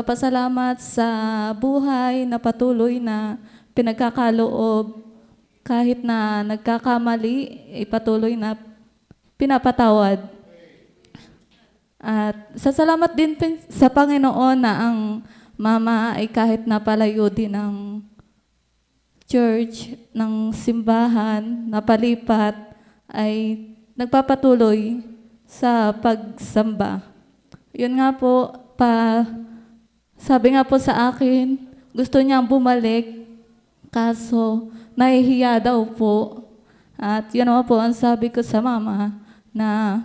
nagpapasalamat sa buhay na patuloy na pinagkakaloob kahit na nagkakamali, patuloy na pinapatawad. At sasalamat din sa Panginoon na ang mama ay kahit napalayo din ng church, ng simbahan, napalipat, ay nagpapatuloy sa pagsamba. Yun nga po, sabi nga po sa akin, gusto niyang bumalik, kaso nahihiya daw po. At yun naman po ang sabi ko sa mama na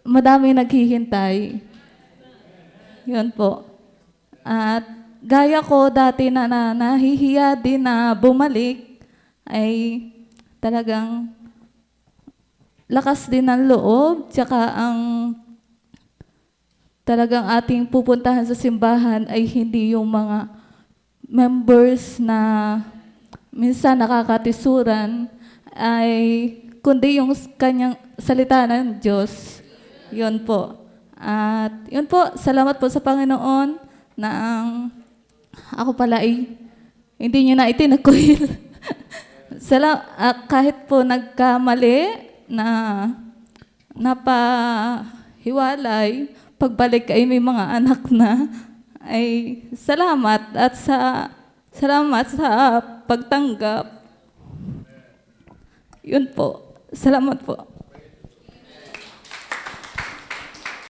madami naghihintay. Yun po. At gaya ko dati na nahihiya din na bumalik, ay talagang lakas din ng loob, tsaka ang talagang ating pupuntahan sa simbahan ay hindi yung mga members na minsan nakakatisuran, ay kundi yung kanyang salita ng Diyos. Yun po. At yun po, salamat po sa Panginoon na ako pala ay hindi niyo na itinagkuhil. Kahit po nagkamali na napahiwalay, pagbalik ay may mga anak na, ay salamat sa pagtanggap. Yun po. Salamat po.